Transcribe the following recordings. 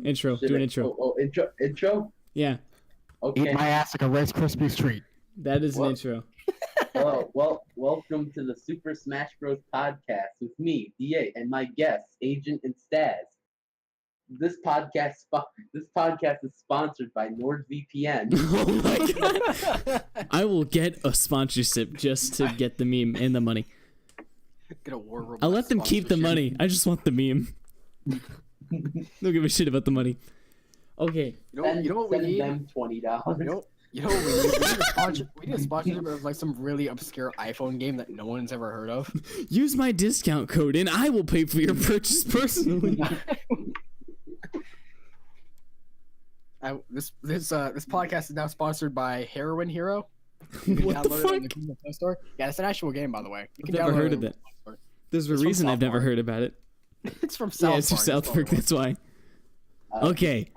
Intro. Do an intro. Intro? Yeah. Okay. Eat my ass like a Rice Krispies treat. That is an intro. Hello. Welcome to the Super Smash Bros. Podcast with me, D.A, and my guests, Agent and Staz. This podcast is sponsored by NordVPN. Oh my god. I will get a sponsorship just to get the meme and the money. Get a War Robot I'll let them keep the money. I just want the meme. Don't give a shit about the money. Okay. You know what we need? Send them $20. You know what we need? We need a sponsorship of like some really obscure iPhone game that no one's ever heard of. Use my discount code and I will pay for your purchase personally. This podcast is now sponsored by Heroin Hero. You can What the download it fuck? on the Google Play Store. Yeah, it's an actual game, by the way. You I've can never download heard it of on it. the Play Store. There's a It's from reason I've South never Park. heard about it. It's from South Yeah, it's from Park. South Park, that's why. Okay.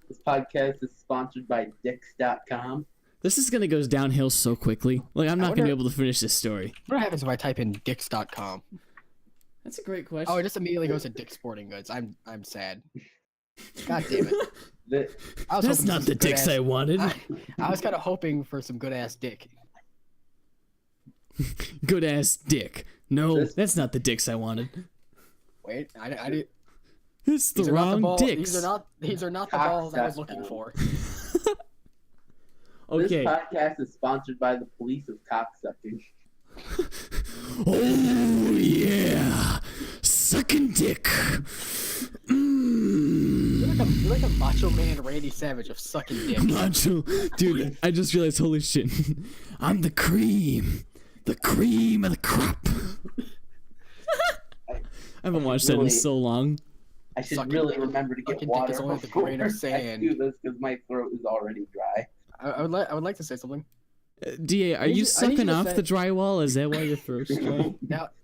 This podcast is sponsored by Dix.com. This is gonna go downhill so quickly. Like, I'm not gonna be wonder- able to finish this story. What happens if I type in Dix.com? That's a great question. Oh, it just immediately goes to Dick's Sporting Goods. I'm sad. God damn it. I was That's hoping not for the some dicks I good-ass- wanted. I was kind of hoping for some good ass dick. Good ass dick. No, This- that's not the dicks I wanted. Wait, I did. It's the These are not the wrong ball. dicks. These are not the balls I was looking for. Okay. This podcast is sponsored by the police of cocksucking. Oh yeah, sucking dick. You're like a macho man, Randy Savage of sucking dick. Macho, dude. I just realized. Holy shit, I'm the cream of the crop. I haven't watched that in so long. I should Sucking really dick- remember to get sucking dick water is only the before grain of I sand. do this because my throat is already dry. I would like to say something. Da, are I need you you sucking to off say- the drywall? Is that why your throat's dry?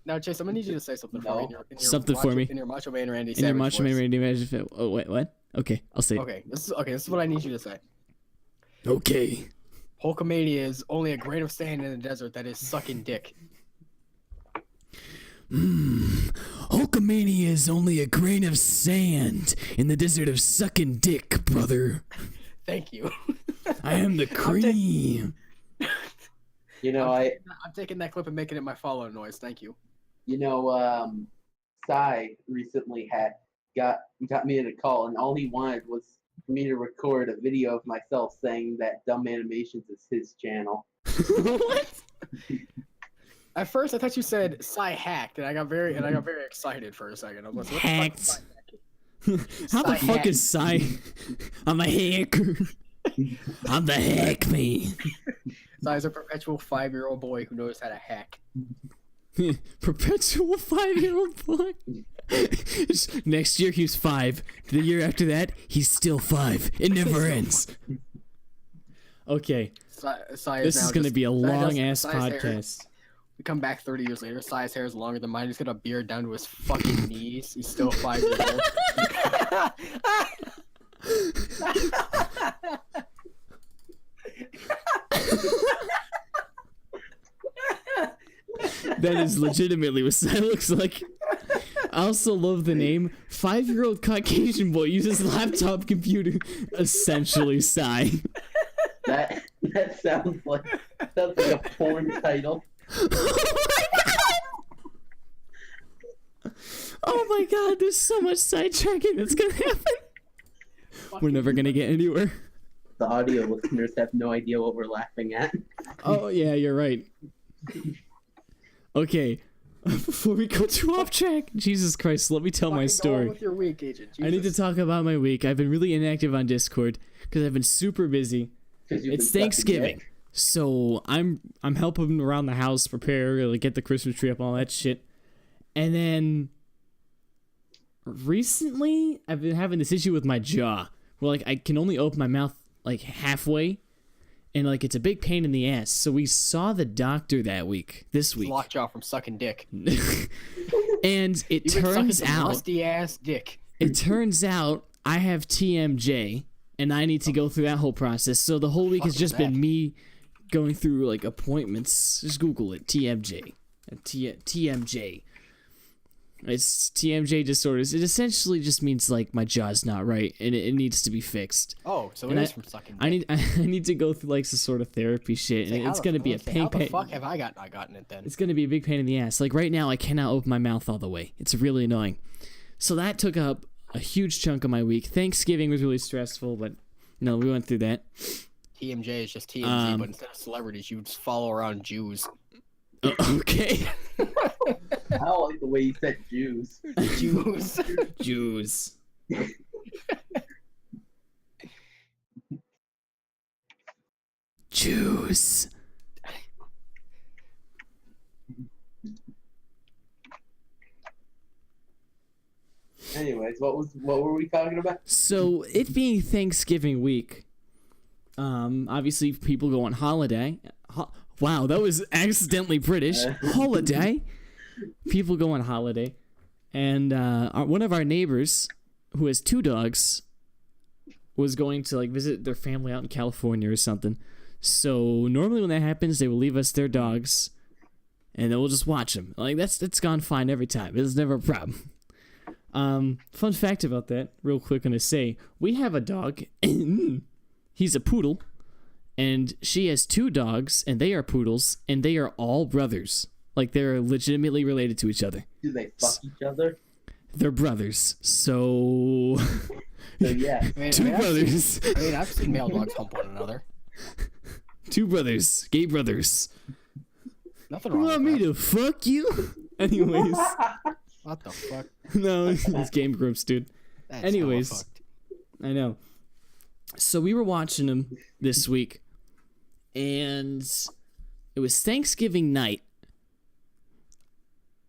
Now, Chase, I'm gonna need you to say something for me. In your Something for macho, me. in your macho man, Randy In your Savage macho man voice. Randy Savage. Oh wait, what? Okay, I'll say. It. This is what I need you to say. Okay. Hulkamania is only a grain of sand in the desert that is sucking dick. Hulkamania is only a grain of sand in the desert of sucking dick, brother. Thank you. I am the cream. You know, I'm taking that clip and making it my follow noise. Thank you. Sai recently got me in a call, and all he wanted was for me to record a video of myself saying that Dumb Animations is his channel. What? At first, I thought you said Psy hacked, and I got very excited for a second. I was like, what the fuck is Hacked. Psy hacking? How the Psy fuck hack. is Psy? I'm a hacker. I'm the hack man. Psy's a perpetual 5-year-old boy who knows how to hack. Perpetual 5-year-old boy. Next year he's 5. The year after that he's still 5. It never ends. Okay, Psy this is gonna be a long ass Psy's hair- podcast. We come back 30 years later. Psy's hair is longer than mine. He's got a beard down to his fucking knees. He's still 5 years old. That is legitimately what Psy looks like. I also love the name. 5-year-old Caucasian boy uses laptop computer. Essentially Psy. That sounds like a porn title. Oh my god, there's so much sidetracking that's gonna happen. We're never gonna get anywhere. The audio listeners have no idea what we're laughing at. Oh yeah, you're right. Okay, before we go too off track, Jesus Christ, let me tell my Fucking go on story. with your week, Agent. I need to Jesus. talk about my week. I've been really inactive on Discord because I've been super busy. 'Cause you've It's been sucking Thanksgiving, dick. so I'm helping around the house, prepare, like get the Christmas tree up, all that shit. And then recently, I've been having this issue with my jaw, where like I can only open my mouth like halfway, and like it's a big pain in the ass. So we saw the doctor this week, Lockjaw from sucking dick. and it You've been sucking turns some out rusty ass dick. I have TMJ, and I need to go through that whole process. So the whole week has Fuck just is been that? me going through like appointments. Just Google it, TMJ, TMJ. It's TMJ disorders. It essentially just means like my jaw's not right and it needs to be fixed. Oh, so And it is from sucking. I need to go through like some sort of therapy shit, and it's gonna be a pain. How the fuck have I not gotten it then? It's gonna be a big pain in the ass. Like right now, I cannot open my mouth all the way. It's really annoying. So that took up a huge chunk of my week. Thanksgiving was really stressful, but no, we went through that. TMJ is just TMZ, but instead of celebrities, you just follow around Jews. Okay. I don't like the way you said Jews. Jews. Jews. Jews. Anyways, what were we talking about? So it being Thanksgiving week, obviously people go on holiday. Wow, that was accidentally British. Holiday. People go on holiday, and one of our neighbors, who has 2 dogs, was going to like visit their family out in California or something. So normally when that happens, they will leave us their dogs, and then we'll just watch them. Like that's gone fine every time. It's never a problem. Fun fact about that, real quick, I'm gonna say we have a dog. He's a poodle, and she has 2 dogs, and they are poodles, and they are all brothers. Like they're legitimately related to each other. Do they fuck each other? They're brothers. So yeah. Two brothers. I've seen male dogs hump one another. 2 brothers, gay brothers. Nothing You wrong want with me that. to fuck you? Anyways. What the fuck? No, it's Game Grumps, dude. That's Anyways, hella fucked. I know. So we were watching them this week, and it was Thanksgiving night.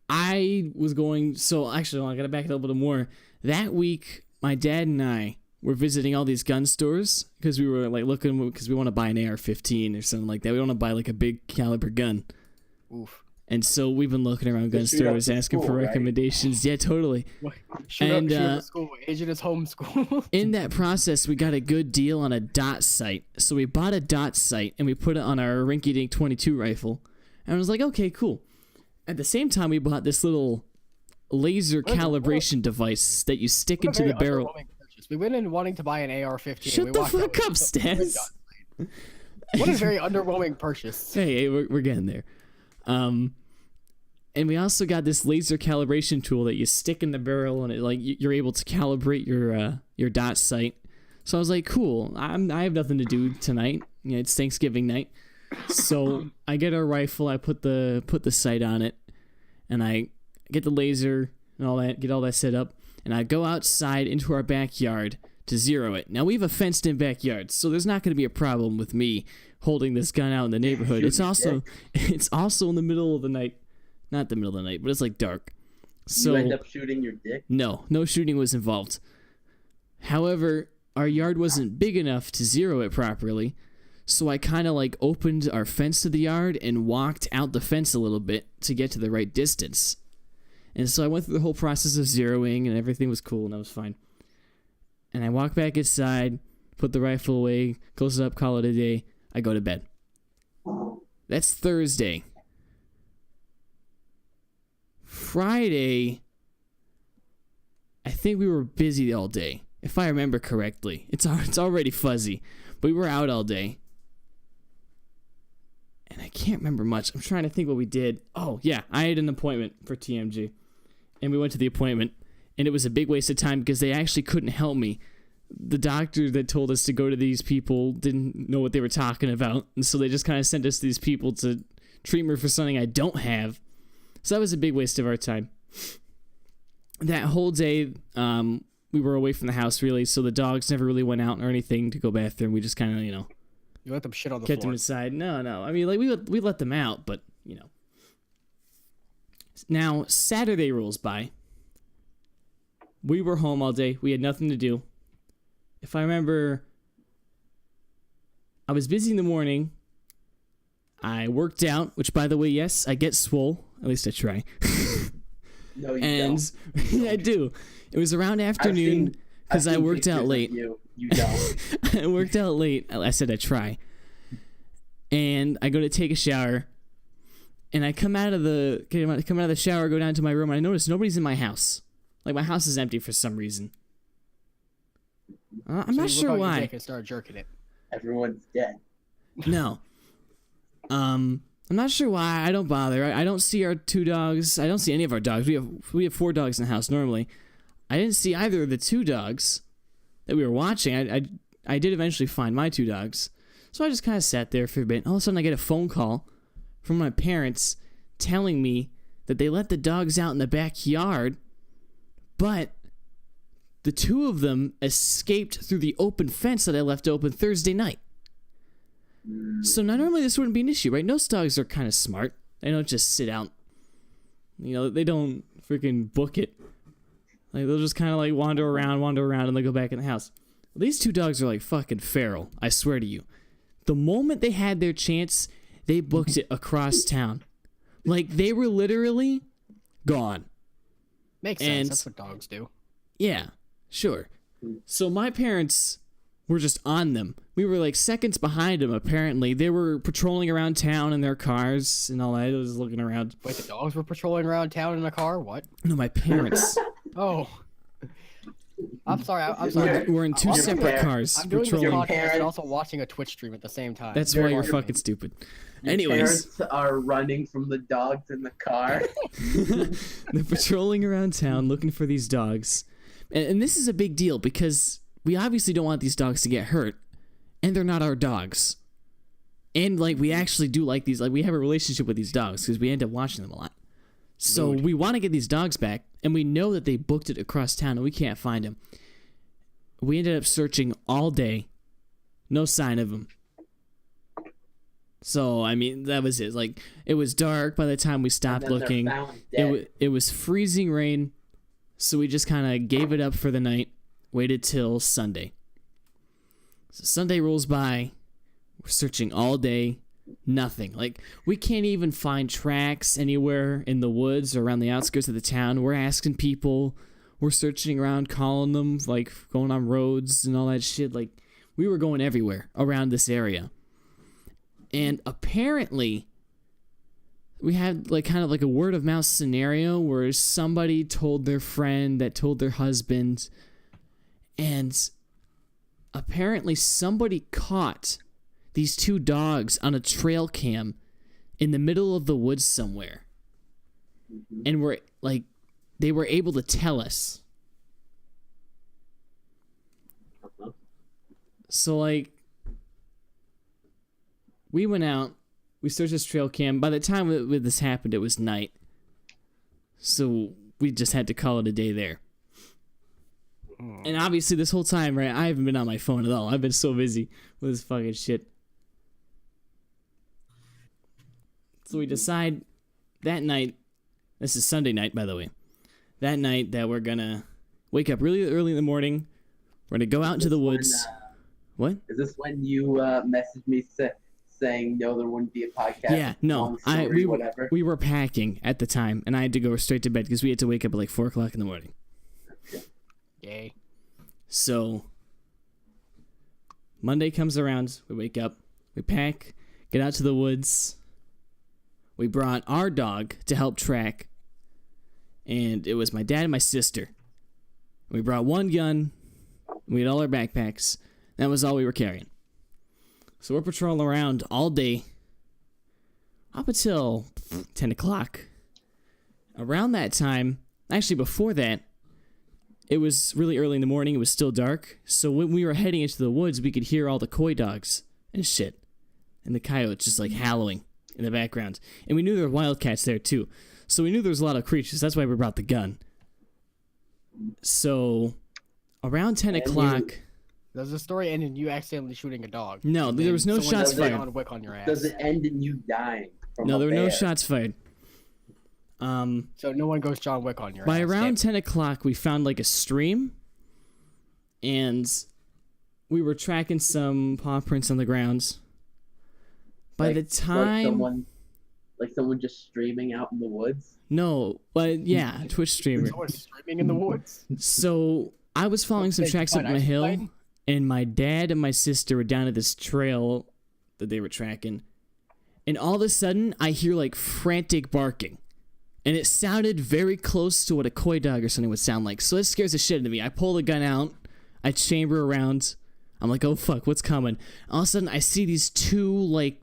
I was going, so actually, I gotta back it up a little more. That week, my dad and I were visiting all these gun stores because we were like looking, because we want to buy an AR-15 or something like that. We want to buy like a big caliber gun. Oof. And so we've been looking around gun shoot up stores the asking school, for right? recommendations. Yeah, totally. Shoot And, up the school. Agent is home school. In that process, we got a good deal on a dot sight. So we bought a dot sight and we put it on our rinky-dink 22 rifle. And I was like, okay, cool. At the same time, we bought this little laser calibration device that you stick into the barrel. We went in wanting to buy an AR-15. Shut we the walked fuck out up, with Staz. What a very underwhelming purchase. Hey, we're getting there. And we also got this laser calibration tool that you stick in the barrel, and it like you're able to calibrate your dot sight. So I was like, cool. I have nothing to do tonight. You know, it's Thanksgiving night. So I get our rifle. I put the sight on it, and I get the laser and all that. Get all that set up, and I go outside into our backyard to zero it. Now we have a fenced-in backyard, so there's not going to be a problem with me holding this gun out in the neighborhood. It's also in the middle of the night. Not the middle of the night, but it's like dark. So you end up shooting your dick? No shooting was involved. However, our yard wasn't big enough to zero it properly, so I kind of like opened our fence to the yard and walked out the fence a little bit to get to the right distance. And so I went through the whole process of zeroing, and everything was cool, and that was fine. And I walk back inside, put the rifle away, close it up, call it a day. I go to bed. That's Thursday. Friday, I think we were busy all day, if I remember correctly. It's already fuzzy, but we were out all day. And I can't remember much. I'm trying to think what we did. Oh, yeah, I had an appointment for TMG. And we went to the appointment, and it was a big waste of time because they actually couldn't help me. The doctor that told us to go to these people didn't know what they were talking about, and so they just kind of sent us to these people to treat me for something I don't have. So that was a big waste of our time. That whole day, we were away from the house, really, so the dogs never really went out or anything to go bathroom. We just kind of, You let them shit on the kept floor. them inside. No. I mean, like, we let them out, but, Now, Saturday rolls by. We were home all day. We had nothing to do. If I remember, I was busy in the morning. I worked out, which, by the way, yes, I get swole. At least I try. No, you don't. Yeah, I do. It was around afternoon because I worked out late. You don't. I worked out late. I said I try. And I go to take a shower. And I come out of the shower, go down to my room, and I notice nobody's in my house. Like, my house is empty for some reason. I'm not sure why. You can start jerking it. Everyone's dead. No. I'm not sure why. I don't bother. I don't see our 2 dogs. I don't see any of our dogs. We have 4 dogs in the house normally. I didn't see either of the 2 dogs that we were watching. I did eventually find my 2 dogs. So I just kind of sat there for a bit. All of a sudden I get a phone call from my parents telling me that they let the dogs out in the backyard, but the 2 of them escaped through the open fence that I left open Thursday night. So now normally this wouldn't be an issue, right? Most dogs are kind of smart. They don't just sit out. You know, they don't freaking book it. Like, they'll just kind of like wander around, and they'll go back in the house. Well, these 2 dogs are like fucking feral, I swear to you. The moment they had their chance, they booked it across town. Like, they were literally gone. Makes sense. That's what dogs do. Yeah, sure. So my parents were just on them. We were like seconds behind them, apparently. They were patrolling around town in their cars and all that. I was looking around. Wait, the dogs were patrolling around town in a car? What? No, my parents. Oh. I'm sorry. I'm sorry. We're in 2 separate cars. I'm doing this patrolling. podcast and also watching a Twitch stream at the same time. That's why you're fucking stupid. Anyways. Parents are running from the dogs in the car. They're patrolling around town looking for these dogs. And this is a big deal because we obviously don't want these dogs to get hurt. And they're not our dogs. And, like, we actually do like these. Like, we have a relationship with these dogs because we end up watching them a lot. So we want to get these dogs back, and we know that they booked it across town, and we can't find them. We ended up searching all day. No sign of them. So, I mean, that was it. Like, it was dark by the time we stopped looking. It was freezing rain, so we just kind of gave it up for the night, waited till Sunday. So Sunday rolls by, we're searching all day. Nothing. Like, we can't even find tracks anywhere in the woods or around the outskirts of the town. We're asking people. We're searching around, calling them, like, going on roads and all that shit. Like, we were going everywhere around this area. And apparently, we had, like, kind of like a word of mouth scenario where somebody told their friend that told their husband. And apparently somebody caught these 2 dogs on a trail cam in the middle of the woods somewhere. And were like, they were able to tell us. So, like, we went out, we searched this trail cam. By the time this happened, it was night. So we just had to call it a day there. And obviously this whole time, right, I haven't been on my phone at all. I've been so busy with this fucking shit. So we decide that night, this is Sunday night, by the way, that night that we're gonna wake up really early in the morning. We're gonna go out into the woods. What? Is this when you messaged me saying no, there wouldn't be a podcast? Yeah, no. We were packing at the time, and I had to go straight to bed because we had to wake up at like 4 o'clock in the morning. Yay. So Monday comes around, we wake up, we pack, get out to the woods. We brought our dog to help track, and it was my dad and my sister. We brought 1 gun, we had all our backpacks. That was all we were carrying. So we're patrolling around all day, up until 10 o'clock. Around that time, actually before that, it was really early in the morning, it was still dark, so when we were heading into the woods, we could hear all the coy dogs and shit, and the coyotes just like howling in the background. And we knew there were wildcats there too, so we knew there was a lot of creatures. That's why we brought the gun. So around 10 o'clock... Does the story end in you accidentally shooting a dog? No, there was no shots fired. On your ass? Does it end in you dying from No, there were bear? no shots fired. So no one goes John Wick on your ass. By around 10 o'clock, we found like a stream, and we were tracking some paw prints on the ground. By the time... Like someone just streaming out in the woods? No, but yeah, Twitch streamer. Someone streaming in the woods? So I was following some tracks up a hill, and my dad and my sister were down at this trail that they were tracking, and all of a sudden I hear like frantic barking. And it sounded very close to what a coy dog or something would sound like. So it scares the shit out of me. I pull the gun out. I chamber around. I'm like, oh fuck, what's coming? All of a sudden, I see these two, like,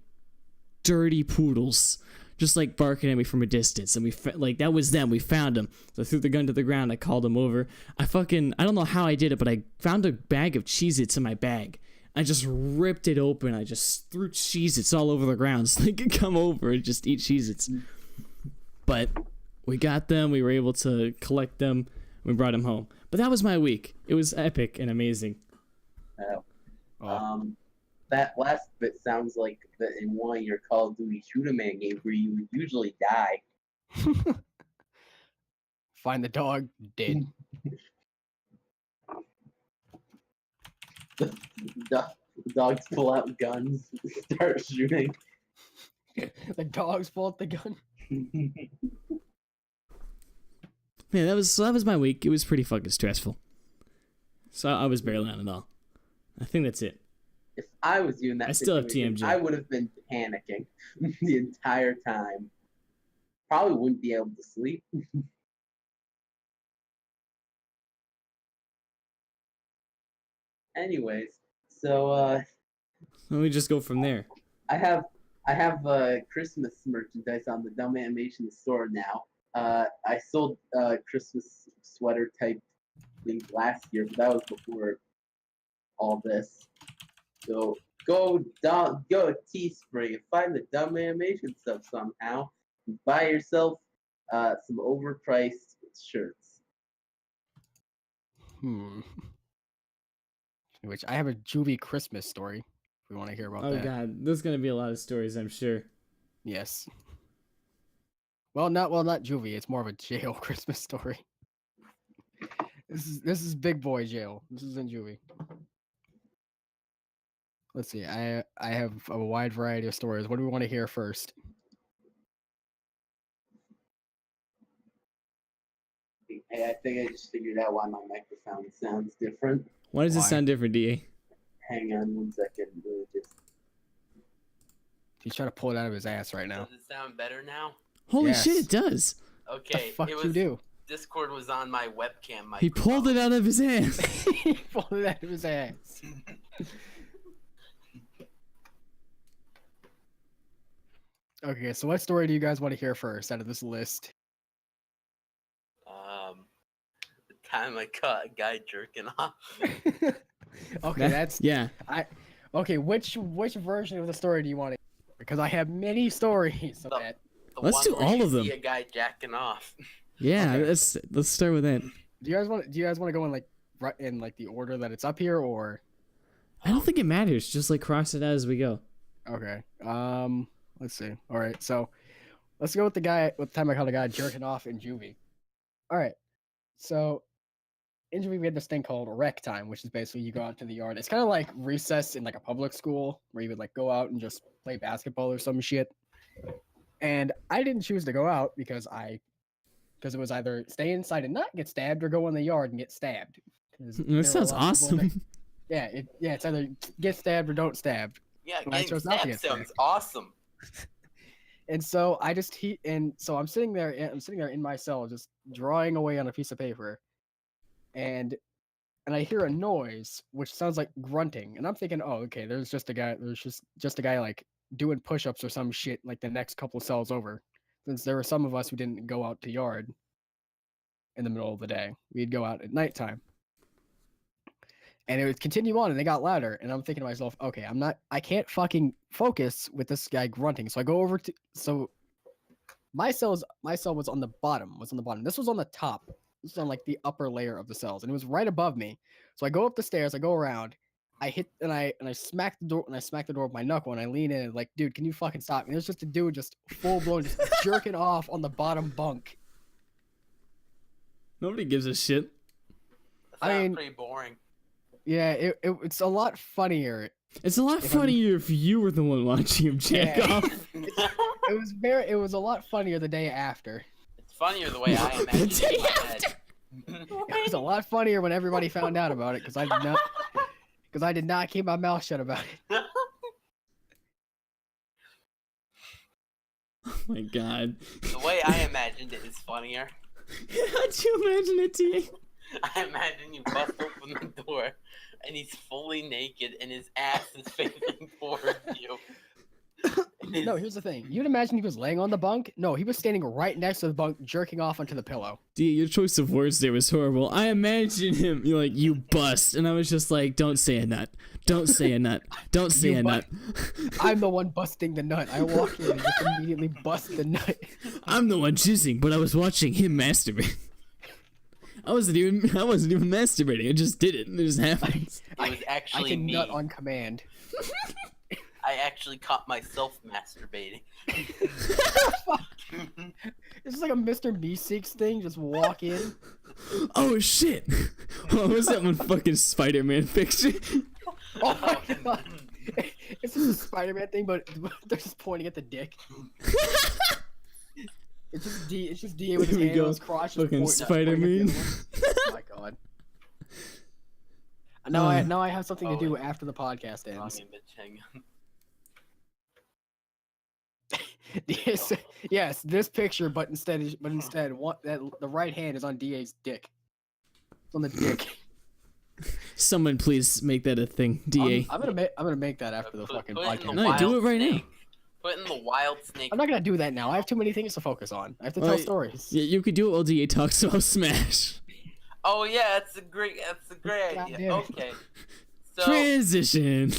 dirty poodles just, like, barking at me from a distance. And that was them. We found them. So I threw the gun to the ground. I called them over. I don't know how I did it, but I found a bag of Cheez-Its in my bag. I just ripped it open. I just threw Cheez-Its all over the ground so they could come over and just eat Cheez-Its. But we got them. We were able to collect them. We brought them home. But that was my week. It was epic and amazing. That last bit sounds like in one of your Call of Duty Shoot-A-Man games where you would usually die. Find the dog, dead. The dogs pull out guns, start shooting. The dogs pull out the gun. Yeah, that was my week. It was pretty fucking stressful. So I was barely on it all. I think that's it. If I was you in that situation, still have TMJ. I would have been panicking the entire time. Probably wouldn't be able to sleep. Anyways, so Let me just go from there. I have Christmas merchandise on the Dumb Animation store now. I sold Christmas sweater type things last year, but that was before all this. So go Teespring and find the Dumb Animation stuff somehow. And buy yourself some overpriced shirts. Which I have a Juvie Christmas story. If we want to hear about that. Oh god, there's gonna be a lot of stories, I'm sure. Yes. Not Juvie. It's more of a jail Christmas story. This is big boy jail. This isn't Juvie. Let's see. I have a wide variety of stories. What do we want to hear first? Hey, I think I just figured out why my microphone sounds different. Why does it sound different, DA? Hang on 1 second. He's trying to pull it out of his ass right now. Does it sound better now? Holy Yes. shit, it does. Okay, The fuck it you was do? Discord was on my webcam microphone. He pulled it out of his ass. He pulled it out of his ass. Okay, so what story do you guys want to hear first out of this list? The time I caught a guy jerking off. Okay, that's yeah. okay. Which version of the story do you want to hear? Because I have many stories of that. The Let's one do where all you of them. See a guy jacking off. Yeah, Okay. let's start with that. Do you guys want to go in like the order that it's up here, or? I don't think it matters. Just like cross it out as we go. Okay. Let's see. All right. So, let's go with the time I caught a guy jerking off in juvie. All right. So, in juvie we had this thing called rec time, which is basically you go out to the yard. It's kind of like recess in like a public school where you would like go out and just play basketball or some shit. And I didn't choose to go out because it was either stay inside and not get stabbed or go in the yard and get stabbed. That sounds awesome. It's either get stabbed or don't stab. Yeah, I getting chose not to stabbed get stabbed. sounds awesome. And so so I'm sitting there in my cell just drawing away on a piece of paper, and I hear a noise which sounds like grunting, and I'm thinking, oh, okay, there's just a guy like doing push-ups or some shit like the next couple of cells over, since there were some of us who didn't go out to yard in the middle of the day. We'd go out at nighttime. And it would continue on, and they got louder. And I'm thinking to myself, okay, I can't fucking focus with this guy grunting. So I go over so my cell was on the bottom. This was on the top. This was on like the upper layer of the cells, and it was right above me. So I go up the stairs, I go around, I hit, and I smack the door, with my knuckle, and I lean in, and like, dude, can you fucking stop? And there's just a dude just full blown just jerking off on the bottom bunk. Nobody gives a shit. That sounds I mean, pretty boring. Yeah, it's a lot funnier. It's a lot funnier if you were the one watching him jack off. It was a lot funnier the day after. It's funnier the way I imagine it in my head. It was a lot funnier when everybody found out about it because I did not keep my mouth shut about it. Oh my god. The way I imagined it is funnier. How'd you imagine it, T? I imagine you bust open the door, and he's fully naked, and his ass is facing towards you. No, here's the thing. You'd imagine he was laying on the bunk. No, he was standing right next to the bunk, jerking off onto the pillow. D, your choice of words there was horrible. I imagine him, you're like, you bust. And I was just like, don't say a nut. Don't say a nut. Don't say You a nut. I'm the one busting the nut. I walk in and just immediately bust the nut. I'm the one jizzing, but I was watching him masturbate. I wasn't even masturbating. I just did it. And it just happens. It was I actually can me. nut on command. I actually caught myself masturbating. It's like a Mr. Meeseeks thing. Just walk in. Oh shit! What was that one fucking Spider-Man picture? Oh my god. It's just a Spider-Man thing, but they're just pointing at the dick. It's just D.A with his Here we hand on go. his crotch. just Fucking pointing at the Spider-Man. other one. Oh my god. Now I have something to do after the podcast ends. Yes, this picture, but instead, the right hand is on DA's dick. It's on the dick. Someone please make that a thing, DA. I'm gonna make that after the fucking podcast. No, do it right now. Put in the wild snake. I'm not gonna do that now. I have too many things to focus on. I have to tell stories. Yeah, you could do it while DA talks about Smash. Oh yeah, that's a great idea. Goddamn. Okay. So, Transition.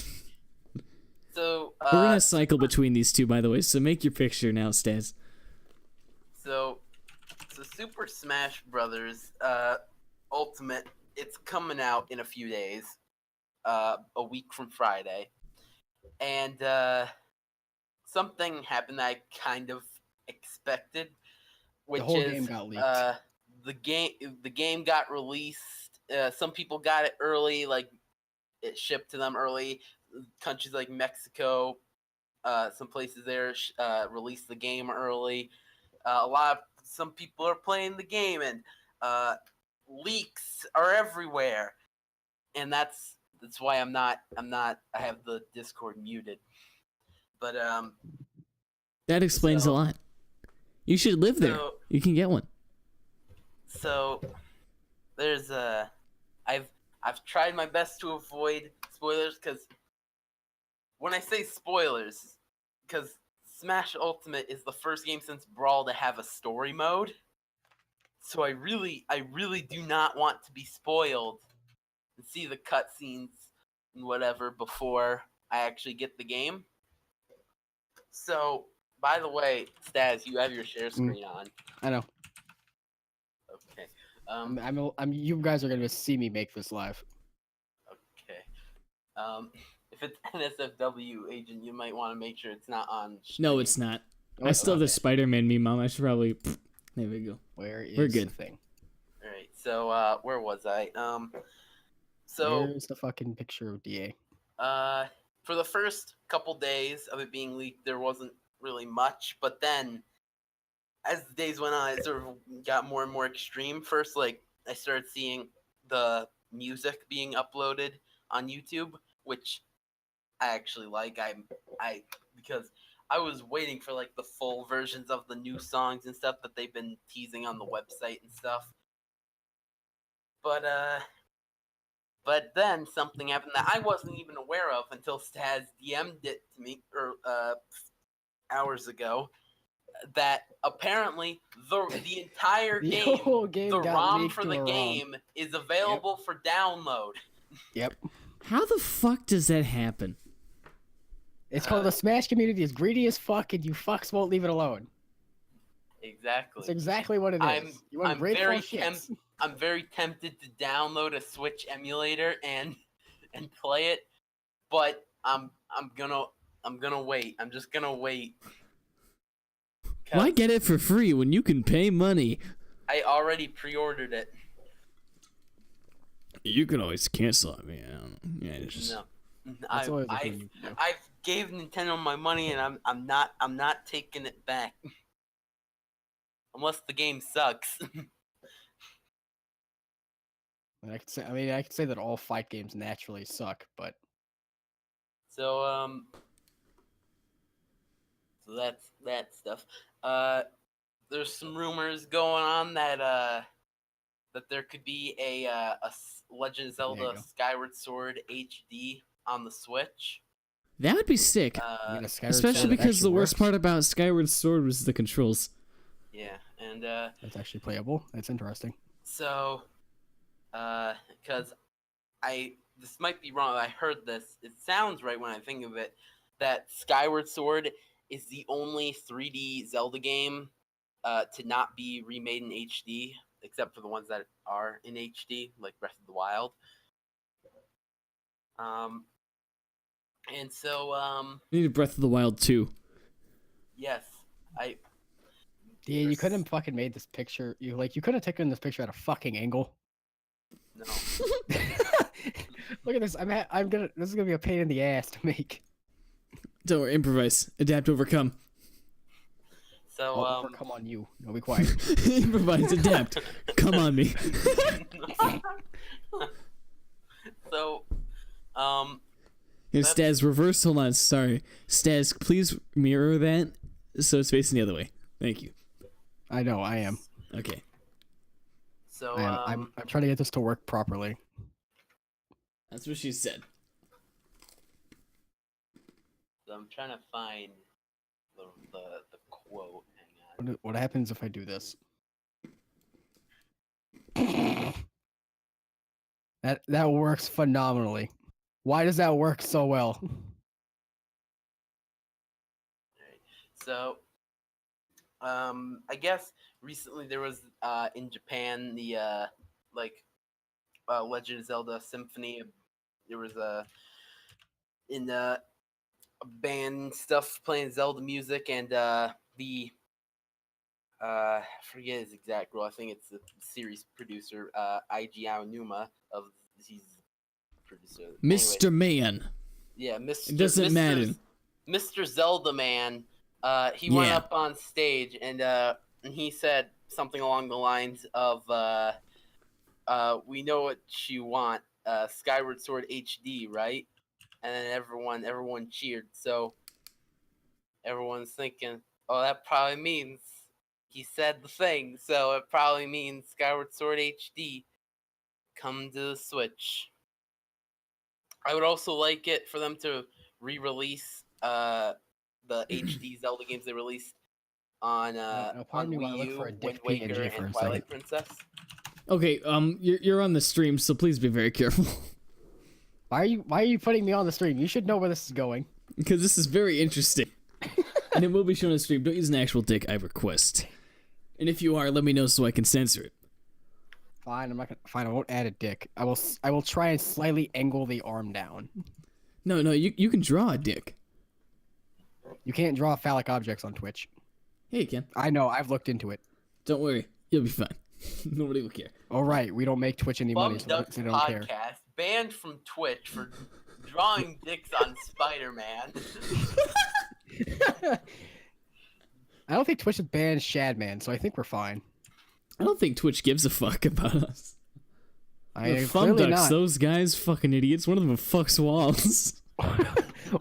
So We're gonna cycle between these two, by the way. So make your picture now, Staz. So Super Smash Brothers Ultimate, it's coming out in a few days, a week from Friday, and something happened that I kind of expected, which The whole is game got leaked. The game got released. Some people got it early, like it shipped to them early. Countries like Mexico, some places there released the game early. Some people are playing the game, and leaks are everywhere, and that's why I have the Discord muted. But That explains a lot. You should live there. You can get one. So there's I've tried my best to avoid spoilers, because when I say spoilers, because Smash Ultimate is the first game since Brawl to have a story mode, so I really do not want to be spoiled and see the cutscenes and whatever before I actually get the game. So, by the way, Staz, you have your share screen on. I know. Okay. You guys are gonna see me make this live. Okay. If it's NSFW agent, you might want to make sure it's not on. No, it's not. I still have the Spider-Man meme on. I should probably. There we go. We're good. The thing? All right. So, where was I? So Where's the fucking picture of DA? For the first couple days of it being leaked, there wasn't really much, but then as the days went on, it sort of got more and more extreme. First, like, I started seeing the music being uploaded on YouTube, which I actually like. Because I was waiting for like the full versions of the new songs and stuff that they've been teasing on the website and stuff. But then something happened that I wasn't even aware of until Staz DM'd it to me hours ago. That apparently the entire The game, whole game the got ROM leaked for to the a ROM. game is available for download. Yep. How the fuck does that happen? It's called the Smash community is greedy as fuck, and you fucks won't leave it alone. Exactly. That's exactly what it is. I'm very tempted to download a Switch emulator and play it, but I'm gonna wait. I'm just gonna wait. Why get it for free when you can pay money? I already pre-ordered it. You can always cancel it, man. Yeah, just... No. That's always the I've thing you do. gave Nintendo my money, and I'm not taking it back. Unless the game sucks. I could say that all fight games naturally suck, but So So that's that stuff. There's some rumors going on that there could be a Legend of There you Zelda go. Skyward Sword HD on the Switch. That would be sick. You mean a Skyward Especially Sword that because the actually worst works? part about Skyward Sword was the controls. Yeah, and That's actually playable. That's interesting. so because this might be wrong. I heard this. It sounds right when I think of it. That Skyward Sword is the only 3D Zelda game to not be remade in HD, except for the ones that are in HD, like Breath of the Wild. And so We need a Breath of the Wild 2. yes, I. Yeah, you couldn't have fucking made this picture. You couldn't have taken this picture at a fucking angle. No. Look at this. This is gonna be a pain in the ass to make. Don't worry, improvise, adapt, overcome. So I'll overcome on you. No, be quiet. Improvise, adapt, come on me. so Here, That's- Staz, reverse. Hold on, sorry. Staz, please mirror that so it's facing the other way. Thank you. I know. I am. Okay. so I'm trying to get this to work properly. That's what she said. I'm trying to find the quote. Hang on. What happens if I do this? That works phenomenally. Why does that work so well? So, I guess recently there was in Japan the Legend of Zelda Symphony. There was a band stuff playing Zelda music, and I forget his exact role. I think it's the series producer Eiji Aonuma of he's producer. Mr. Anyway, Man. yeah, Mr. It doesn't matter. Mr. Zelda Man. He went Yeah. up on stage and he said something along the lines of we know what you want, Skyward Sword HD, right? And then everyone cheered. So everyone's thinking, oh, that probably means he said the thing. So it probably means Skyward Sword HD come to the Switch. I would also like it for them to re-release the HD Zelda games they released on pardon me while I Wii look U, for a dick Wind PNG Waker, for a and Twilight second. Princess. Okay, you're on the stream, so please be very careful. Why are you putting me on the stream? You should know where this is going. Because this is very interesting. And it will be shown on the stream. Don't use an actual dick, I request. And if you are, let me know so I can censor it. Fine, I'm not gonna. Fine, I won't add a dick. I will try and slightly angle the arm down. No, you can draw a dick. You can't draw phallic objects on Twitch. Hey, you can. I know. I've looked into it. Don't worry. You'll be fine. Nobody will care. All right, we don't make Twitch any money, Bum so Ducks they don't care. podcast banned from Twitch for drawing dicks on Spider-Man. I don't think Twitch has banned Shadman, so I think we're fine. I don't think Twitch gives a fuck about us. I The Fun clearly Ducks, not. those guys, fucking idiots. One of them fucks walls.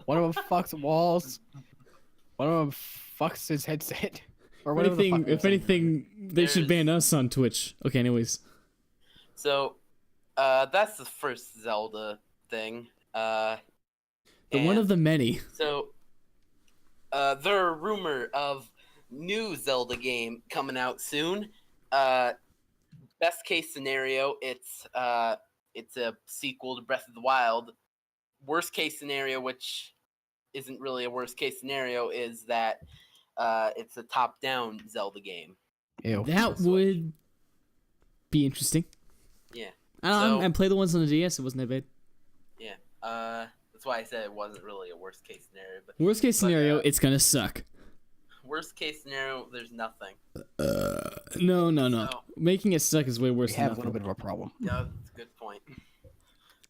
One of them fucks walls. One of them fucks his headset. Or If whatever the anything, fuck if it is. anything, they should ban us on Twitch. Okay, anyways. So, that's the first Zelda thing. The one of the many. So, there are rumor of new Zelda game coming out soon. Best case scenario, it's a sequel to Breath of the Wild. Worst case scenario, which isn't really a worst case scenario, is that it's a top-down Zelda game. Ew. That would be interesting. Yeah, I played the ones on the DS. It wasn't that bad. yeah. That's why I said it wasn't really a worst case scenario. But Worst case scenario, it's gonna suck. worst case scenario, there's nothing. No. So- Making it suck is way worse We than have a nothing. little bit of a problem. Yeah, that's a good point.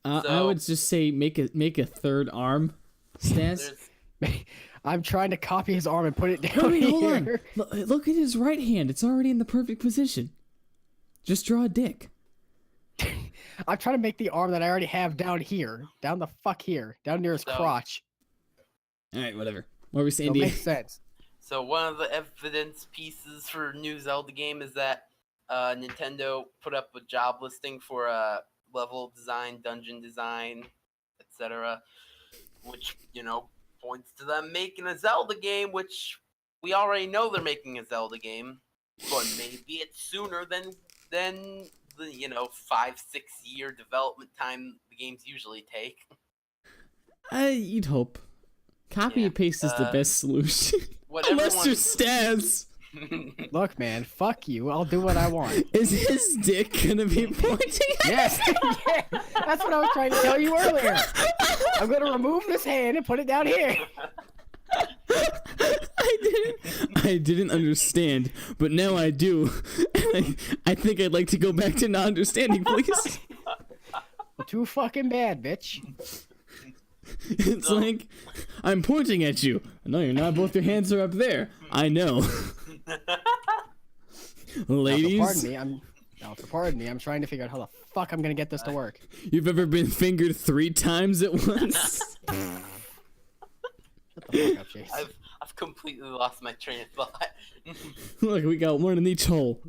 I So- would just say make a third arm, Stas. There's I'm trying to copy his arm and put it down Wait, hold on. here. Look at his right hand. It's already in the perfect position. Just draw a dick. I'm trying to make the arm that I already have down here. Down the fuck here. Down near his So- crotch. All right, whatever. What were we saying? So it D.A.? makes sense. So one of the evidence pieces for new Zelda game is that Nintendo put up a job listing for level design, dungeon design, etc., which points to them making a Zelda game, which we already know they're making a Zelda game, but maybe it's sooner than the 5-6 year development time the games usually take. You'd hope. Copy and paste is the best solution. Unless you're Staz. Look, man, fuck you. I'll do what I want. Is his dick gonna be pointing at Yes, yeah, that's what I was trying to tell you earlier. I'm gonna remove this hand and put it down here. I didn't understand, but now I do. I think I'd like to go back to not understanding, please. Too fucking bad, bitch. It's like, I'm pointing at you. No, you're not. Both your hands are up there. I know. Ladies. Pardon me. I'm trying to figure out how the fuck I'm gonna get this to work. You've ever been fingered 3 times at once? Shut the fuck up, Chase. I've completely lost my train of thought. Look, we got one in each hole.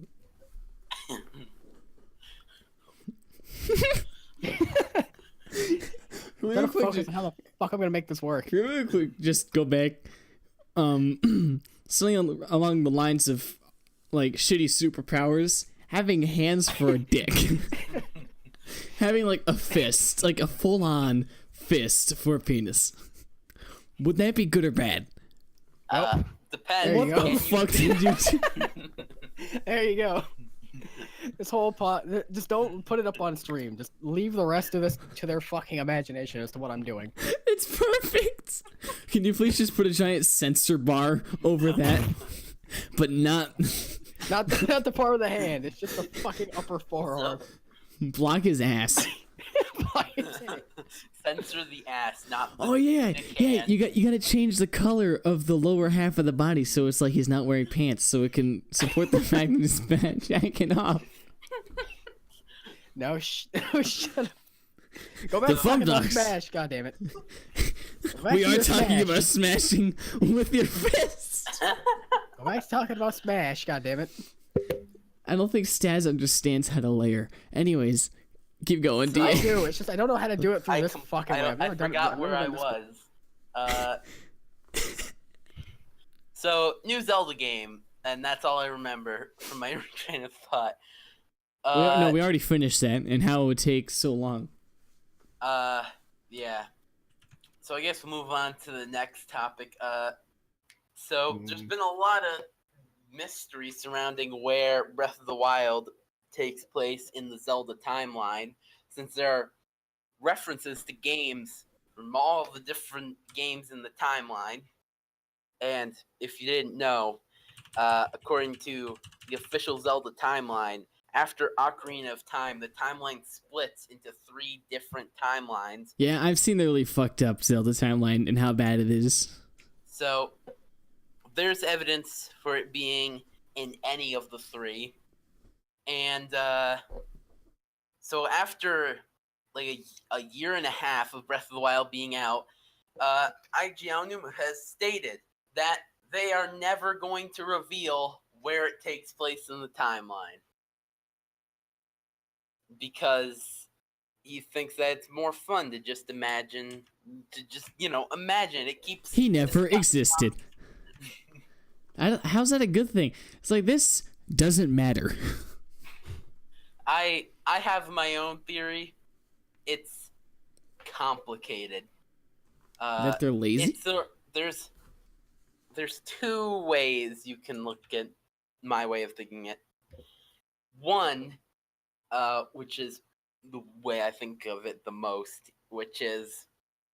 Really quick, Focus on how the fuck I'm gonna make this work. really quick, just go back. Something along the lines of like shitty superpowers. Having hands for a dick. Having like a fist, like a full-on fist for a penis. Would that be good or bad? Depends. There you What go. the fuck did you do? There you go. This whole just don't put it up on stream. Just leave the rest of this to their fucking imagination as to what I'm doing. It's perfect. Can you please just put a giant sensor bar over that? But not Not the part of the hand. It's just the fucking upper forearm. block his ass. Censor the ass, not the Oh yeah, dick yeah. hand. You gotta change the color of the lower half of the body so it's like he's not wearing pants, so it can support the fact that he's jacking off. No, shut up. Go back The to talking about thumbducks. Smash, goddammit. We are talking about smashing with your fists. Go back to talking about Smash, goddammit. I don't think Staz understands how to layer. Anyways, keep going, I D.A. do. It's just I don't know how to do it through this fucking way. I've I never done it. forgot I've where never I done this was. So, new Zelda game, and that's all I remember from my train of thought. No, we already finished that, and how it would take so long. Yeah. So I guess we'll move on to the next topic. So there's been a lot of mystery surrounding where Breath of the Wild takes place in the Zelda timeline, since there are references to games from all of the different games in the timeline. And if you didn't know, according to the official Zelda timeline, after Ocarina of Time, the timeline splits into 3 different timelines. Yeah, I've seen the really fucked up Zelda timeline and how bad it is. So there's evidence for it being in any of the 3. And so after like a year and a half of Breath of the Wild being out, IGN has stated that they are never going to reveal where it takes place in the timeline, because he thinks that it's more fun to just imagine, imagine it keeps. He never existed. How's that a good thing? It's like, this doesn't matter. I have my own theory. It's complicated. That they're lazy? There's 2 ways you can look at my way of thinking it. One, which is the way I think of it the most, which is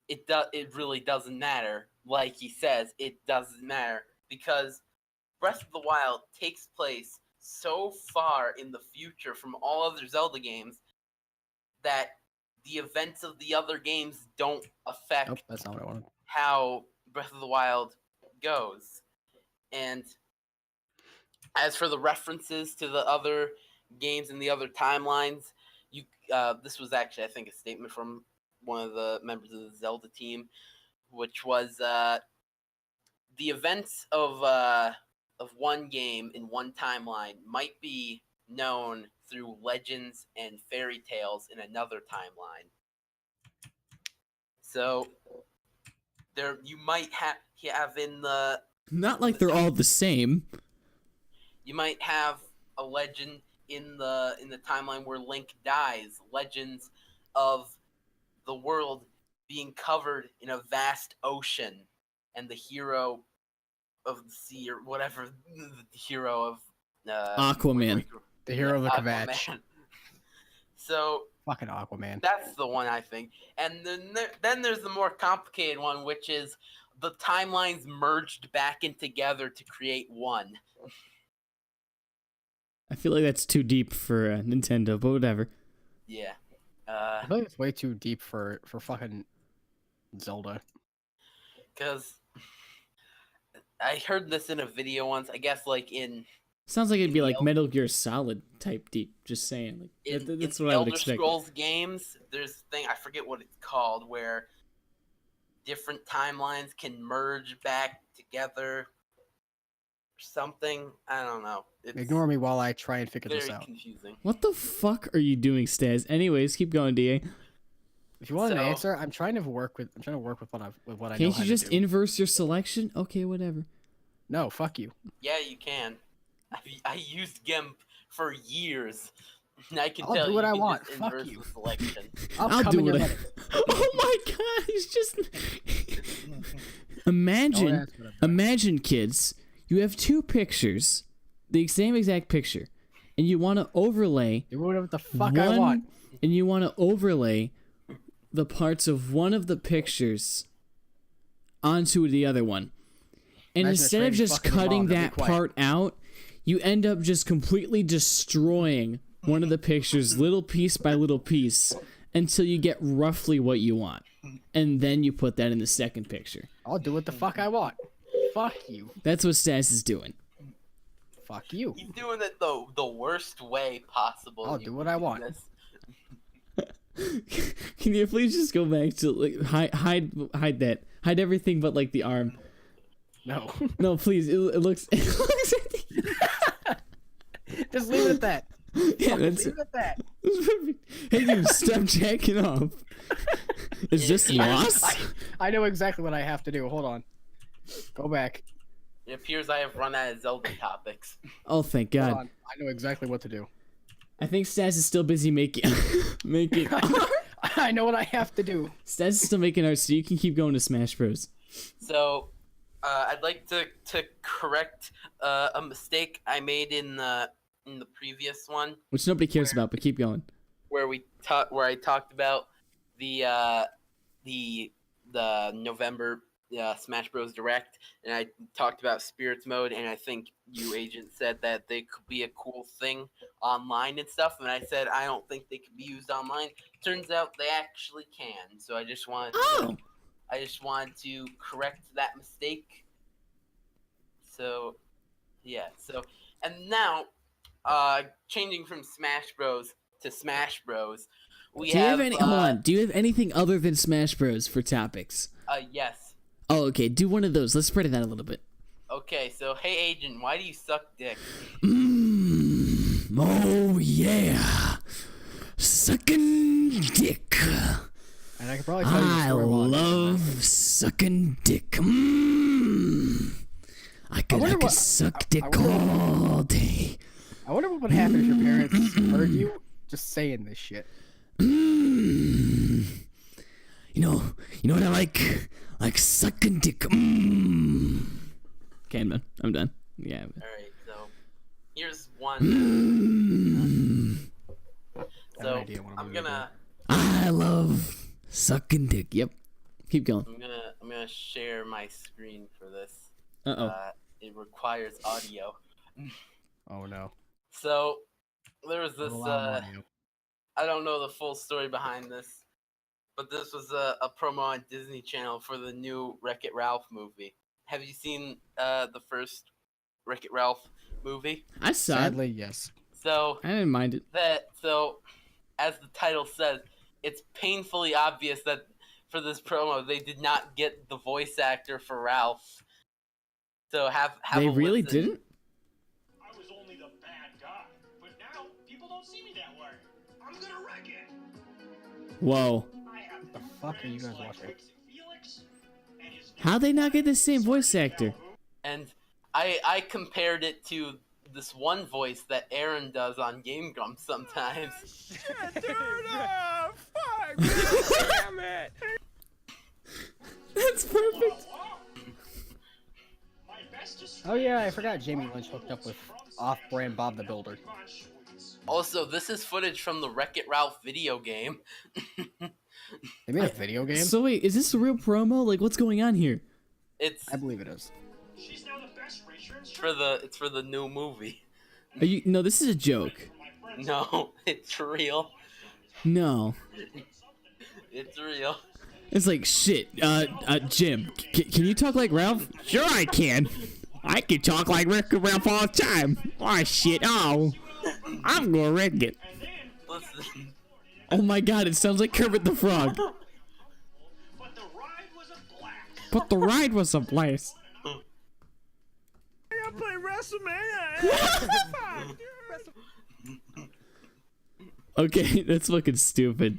it really doesn't matter. Like he says, it doesn't matter because Breath of the Wild takes place so far in the future from all other Zelda games that the events of the other games don't affect Nope, that's not what I wanted. how Breath of the Wild goes. And as for the references to the other games and the other timelines, this was actually, I think, a statement from one of the members of the Zelda team, which was the events of one game in one timeline might be known through legends and fairy tales in another timeline. So there you might have in the Not like they're all the same. you might have a legend in the timeline where Link dies, legends of the world being covered in a vast ocean, and the hero of the sea or whatever, the hero of Aquaman. The hero of the Aquaman. Kvatch. So Fucking Aquaman. that's the one I think, and then there's the more complicated one, which is the timelines merged back in together to create one. I feel like that's too deep for Nintendo, but whatever. Yeah. I feel like it's way too deep for fucking Zelda. Because I heard this in a video once. I guess like in Sounds like it'd be like Elder- Metal Gear Solid type deep. Just saying, like that's in what I would Elder expect. Scrolls games, there's a thing I forget what it's called where different timelines can merge back together. Or something, I don't know. It's Ignore me while I try and figure very this out. confusing. What the fuck are you doing, Staz? Anyways, keep going, DA. If you want an So- answer, I'm trying to work with what I know Can't how you to just do. inverse your selection? Okay, whatever. No, fuck you. Yeah, you can. I used GIMP for years. And I can I'll tell do you what I can want. just Fuck inverse you. the selection. I'll come in your it. head. Oh my god, he's just Don't Imagine ask what I've done. Imagine, kids, you have two pictures, the same exact picture, and you want to overlay Do whatever the fuck I want. and you want to overlay the parts of one of the pictures onto the other one. And Imagine a instead of train just fucking your cutting mom, that'd that be quiet. part out, you end up just completely destroying one of the pictures little piece by little piece until you get roughly what you want. And then you put that in the second picture. I'll do what the fuck I want. Fuck you. That's what Stas is doing. Fuck you. He's doing it the worst way possible. I'll You do what can I want. this. Can you please just go back to like hide that, hide everything but like the arm? No. No, please. It looks. It looks Just leave it at that. yeah, that's Leave it at that. perfect. Hey, dude, stop jacking off. Is this lost? I know exactly what I have to do. Hold on. Go back. It appears I have run out of Zelda topics. Oh, thank Hold God. on. I know exactly what to do. I think Stas is still busy making making. I know what I have to do. Stas is still making art, so you can keep going to Smash Bros. So, I'd like to correct a mistake I made in the previous one Which nobody cares about, but keep going. where I talked about the November Smash Bros. Direct, and I talked about Spirits Mode, and I think you, Agent, said that they could be a cool thing online and stuff, and I said I don't think they could be used online. Turns out they actually can, so I just wanted to correct that mistake. So, yeah. So, and now, changing from Smash Bros. To Smash Bros. We Do you have have any? Hold on. Do you have anything other than Smash Bros. For topics? Yes. Oh, okay. Do one of those. Let's spread it out a little bit. Okay, so hey Agent, why do you suck dick? Oh yeah, sucking dick. And I can probably tell you the I story while I'm doing love sucking dick. I could wonder what- suck I dick wonder- all day. that. I wonder what would happen if your parents heard you just saying this shit. You know what I like? Like sucking dick. Okay, I'm done. Yeah. Alright, so here's one. I have So an idea what I'm gonna gonna I love sucking dick. Yep. Keep going. I'm gonna share my screen for this. Uh-oh. It requires audio. Oh no. So there was this Allow audio. I don't know the full story behind this, but this was a promo on Disney Channel for the new Wreck-It Ralph movie. Have you seen the first Wreck-It Ralph movie? I saw it. Sadly, yes. So I didn't mind it. as the title says, it's painfully obvious that for this promo they did not get the voice actor for Ralph. So have They a really listen. didn't? I was only the bad guy, but now people don't see me that way. I'm gonna wreck it. Whoa. I have The new fuck are you friends guys like watching? Wix and Felix, and his new How'd they not get the same friend, voice actor? And I compared it to this one voice that Aaron does on Game Grumps sometimes. Damn it! That's perfect. My bestest Oh yeah, I friends forgot Jamie Lynch hooked up with off-brand Bob the Builder. Also, this is footage from the Wreck-It Ralph video game. They made a video game? So wait, is this a real promo? Like, what's going on here? It's I believe it is. She's now the best racer in it's for the new movie. Are you? No, this is a joke. No, it's real. No. It's real. It's like, shit, Jim, can you talk like Ralph? Sure I can. I can talk like Rick and Ralph all the time. Oh, shit, oh. I'm gonna wreck it. Listen, Oh my god, it sounds like Kermit the Frog. But the ride was a blast. But the ride was a blast. I gotta play WrestleMania. Okay, that's fucking stupid.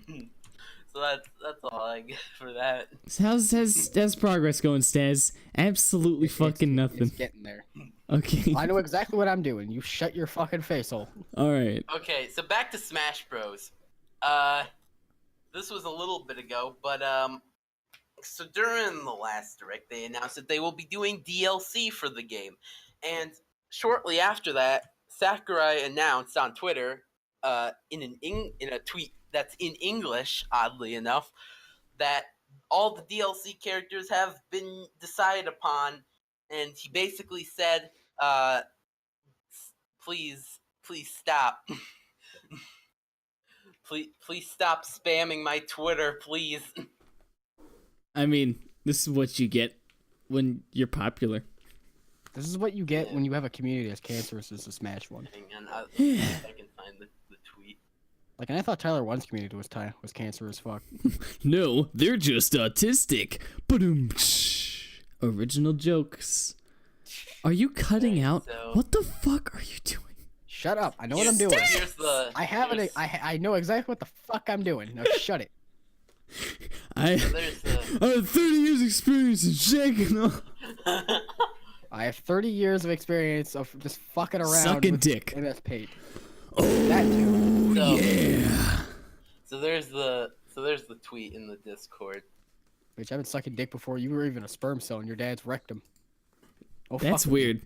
so that's all I get for that. So how's progress going, Staz? Absolutely fucking nothing. It's getting there. Okay. I know exactly what I'm doing. You shut your fucking face hole. Alright. Okay, so back to Smash Bros. This was a little bit ago, but so during the last direct, they announced that they will be doing DLC for the game, and shortly after that, Sakurai announced on Twitter, in a tweet that's in English, oddly enough, that all the DLC characters have been decided upon, and he basically said, please stop. Please stop spamming my Twitter, please. I mean, this is what you get when you're popular. This is what you get when you have a community as cancerous as the Smash one. Hang on, I can find the tweet. Like, and I thought Tyler One's community was cancerous as fuck. No, they're just autistic. Ba-doom. Original jokes. Are you cutting Okay, out? so- What the fuck are you doing? Shut up! I know what I'm doing. Here's the. I have it. here's- I know exactly what the fuck I'm doing. Now shut it. There's the. I have 30 years experience in shaking off. I have 30 years of experience of just fucking around Sucking with dick. MS Paint. Oh, That too. So- yeah. So there's the tweet in the Discord. Bitch, I've been sucking dick before you were even a sperm cell and your dad's rectum. Oh, That's fuck. weird.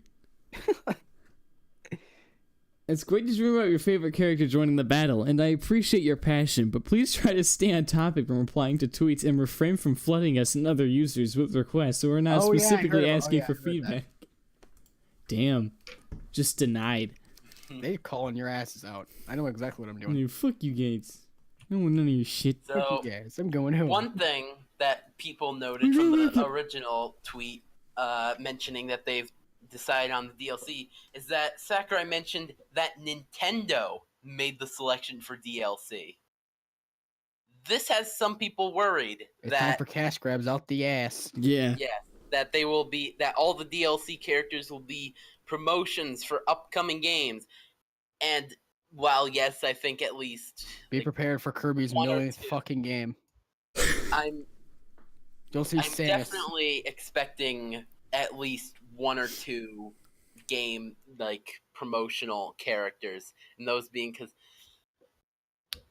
It's great to dream about your favorite character joining the battle, and I appreciate your passion, but please try to stay on topic when replying to tweets and refrain from flooding us and other users with requests so we're not Oh, yeah, I specifically heard- oh, asking yeah, I for heard that. feedback. Damn. Just denied. They calling your asses out. I know exactly what I'm doing. Fuck you, Gates. I don't want none of your shit. So Fuck you guys. I'm going home. one thing that people noted from the original tweet, mentioning that they've decided on the DLC, is that Sakurai mentioned that Nintendo made the selection for DLC. This has some people worried It's time that for cash grabs out the ass. Yeah. that all the DLC characters will be promotions for upcoming games. And while yes, I think at least Be prepared for Kirby's one or millionth two. fucking game. I'm You'll see I'm Samus. definitely expecting at least one or two game like promotional characters, and those being because.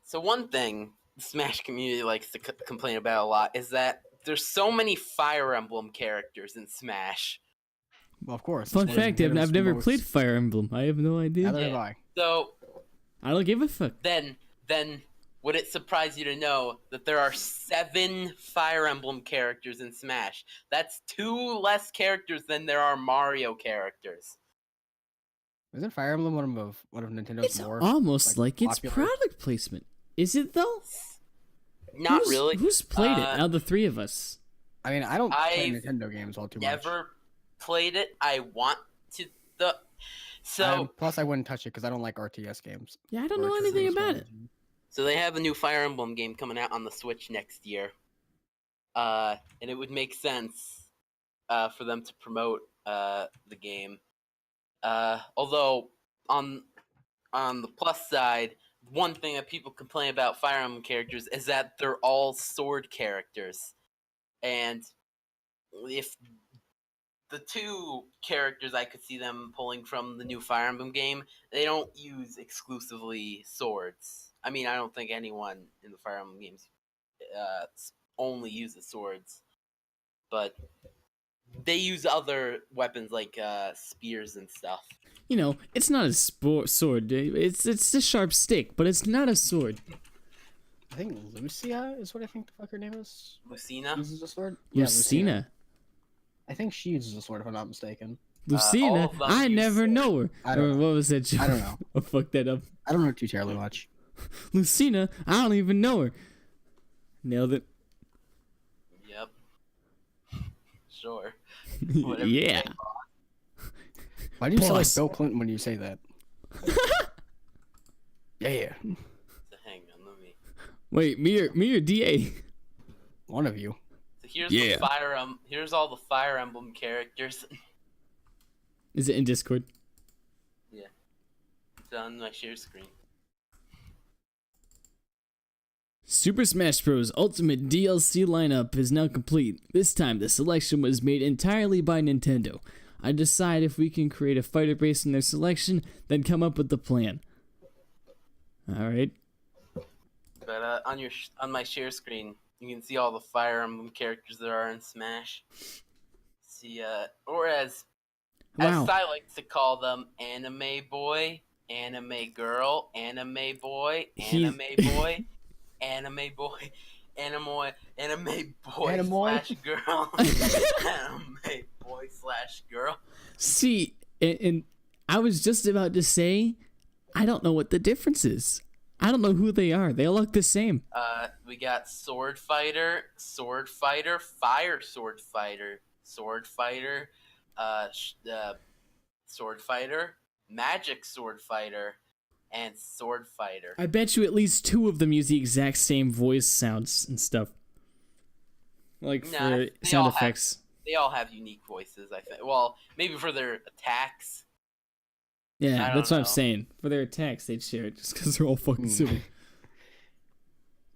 So one thing the Smash community likes to complain about a lot is that there's so many Fire Emblem characters in Smash. Well, of course. Fun it's one of fact, Nintendo's I've never most- played Fire Emblem. I have no idea. Neither have Yeah. I. So I don't give a fuck. then would it surprise you to know that there are 7 Fire Emblem characters in Smash? That's 2 less characters than there are Mario characters. Isn't Fire Emblem one of Nintendo's It's more? almost like it's popular? product placement. Is it though? Not Who's- really. Who's played it out Uh, of the three of us? I mean, I don't play I've Nintendo games all too much. Never played it. I want to. So Plus, I wouldn't touch it because I don't like RTS games. Yeah, I don't Or know it's anything just about it. strategy. So they have a new Fire Emblem game coming out on the Switch next year. And it would make sense for them to promote the game. Although on the plus side, one thing that people complain about Fire Emblem characters is that they're all sword characters, and if the two characters I could see them pulling from the new Fire Emblem game, they don't use exclusively swords. I mean, I don't think anyone in the Fire Emblem games only uses swords, but they use other weapons like spears and stuff. You know, it's not a sword. It's a sharp stick, but it's not a sword. I think Lucia is what I think the fuck her name is. Lucina? Uses a sword? Lucina. I think she uses a sword if I'm not mistaken. Lucina? I never know her. I don't know. What was that? I don't know. I fucked that up. I don't know too terribly much. Lucina? I don't even know her. Nailed it. Yep. Sure. Whatever you Yeah. say. Why do you sound like Boss. Bill Clinton when you say that? Yeah. So hang on, let me. Wait, me or DA? One of you. So here's Yeah. the here's all the Fire Emblem characters. Is it in Discord? It's on my share screen. Super Smash Bros. Ultimate DLC lineup is now complete. This time, the selection was made entirely by Nintendo. I decide if we can create a fighter based on their selection, then come up with the plan. Alright. But on my share screen, you can see all the Fire Emblem characters there are in Smash. See, or as Wow. I like to call them, anime boy, anime girl, anime boy, anime boy, anime boy, anime boy Animoy? slash girl, anime boy slash girl. See, and I was just about to say, I don't know what the difference is. I don't know who they are. They all look the same. We got sword fighter, fire sword fighter, sword fighter, sword fighter, magic sword fighter, and sword fighter. I bet you at least two of them use the exact same voice sounds and stuff. Like Nah, for they sound all have- effects. They all have unique voices, I think. Well, maybe for their attacks. I Yeah, don't that's what I'm know. saying. For their attacks, they'd share it just because they're all fucking Hmm. silly.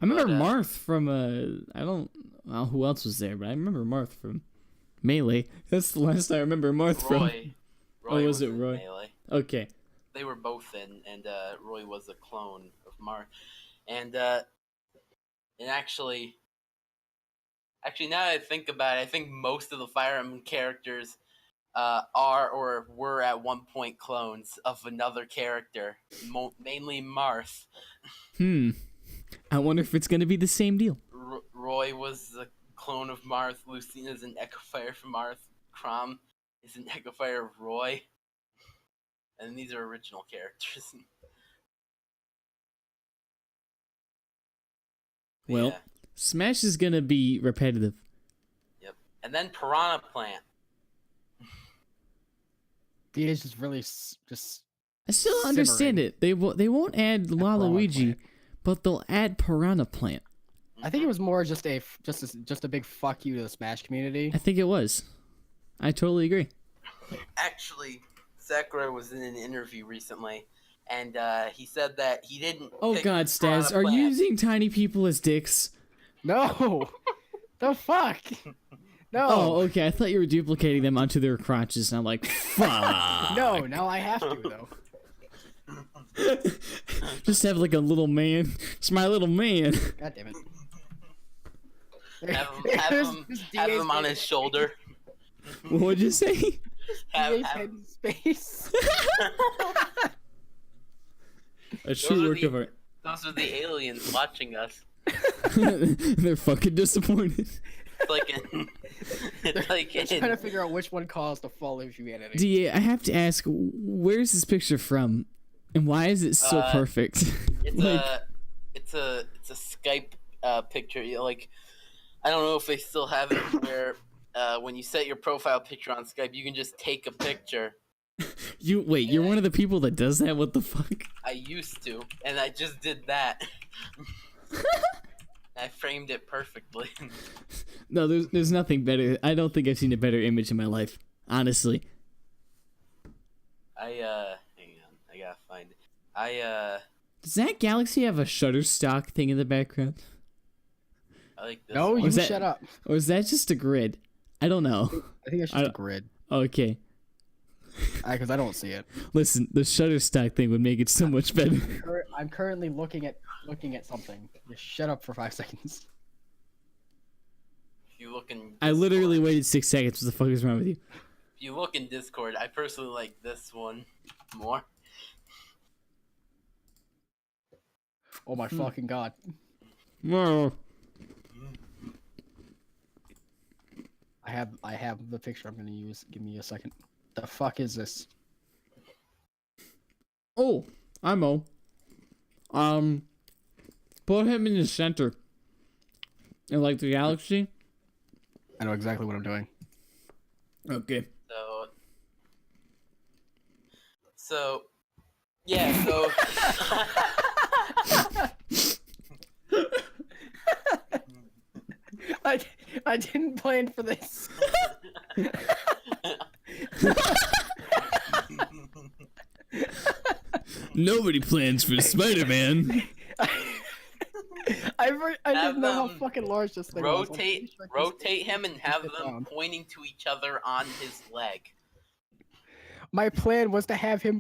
I remember But, Marth from I don't well who else was there, but I remember Marth from Melee. That's the last I remember Marth from. Roy. Oh, was it in Roy? Melee. Okay. They were both in, and Roy was a clone of Marth. And actually, now that I think about it, I think most of the Fire Emblem characters are or were at one point clones of another character, mainly Marth. I wonder if it's gonna be the same deal. Roy was a clone of Marth. Lucina's an Echo Fire from Marth. Crom is an Echo Fire of Roy. And these are original characters. Well, Yeah. Smash is gonna be repetitive. Yep. And then Piranha Plant. DA is just really just I still don't understand Simmering. it. They won't add Piranha Waluigi, Plant. but they'll add Piranha Plant. I think it was more just a big fuck you to the Smash community. I think it was. I totally agree. Actually, Sakurai was in an interview recently, and he said that he didn't. Oh pick God, Piranha Staz, are you Plant. using tiny people as dicks? No, the fuck. No, Oh, okay. I thought you were duplicating them onto their crotches, and I'm like, fuck. no. Now I have to though. Just have like a little man. It's my little man. God damn it. Have There's him, this have DA's him on head- his shoulder. What'd you say? Have, DA's have, head in space. A true are work the- of art. those are the aliens watching us. They're fucking disappointed. It's like in, it's like Trying to in, figure out which one caused the fall of humanity. DA, I have to ask, where's this picture from? And why is it so perfect? it's Like- it's a Skype picture. You know, like, I don't know if they still have it where when you set your profile picture on Skype, you can just take a picture. You're one of the people that does that? What the fuck? I used to, and I just did that. I framed it perfectly. No, there's nothing better. I don't think I've seen a better image in my life. Honestly. Hang on, I gotta find it. Does that galaxy have a Shutterstock thing in the background? I like this No, one. you Was that- shut up. Or is that just a grid? I don't know. I think it's just a grid. Okay. Because I don't see it. Listen, the Shutterstock thing would make it so much better. I'm currently looking at something. Just shut up for 5 seconds. If you look in I literally Discord- waited 6 seconds. What the fuck is wrong with you? If you look in Discord, I personally like this one more. Oh my fucking god. No. I have the picture I'm gonna use. Give me a second. The fuck is this? Oh, I'm O. Put him in the center. And like the galaxy. I know exactly what I'm doing. Okay. So, yeah. So. I didn't plan for this. Nobody plans for Spider-Man. I Have didn't know how them fucking large this thing was. I'm pretty rotate sure I can rotate him and have sit them down. pointing to each other on his leg. My plan was to have him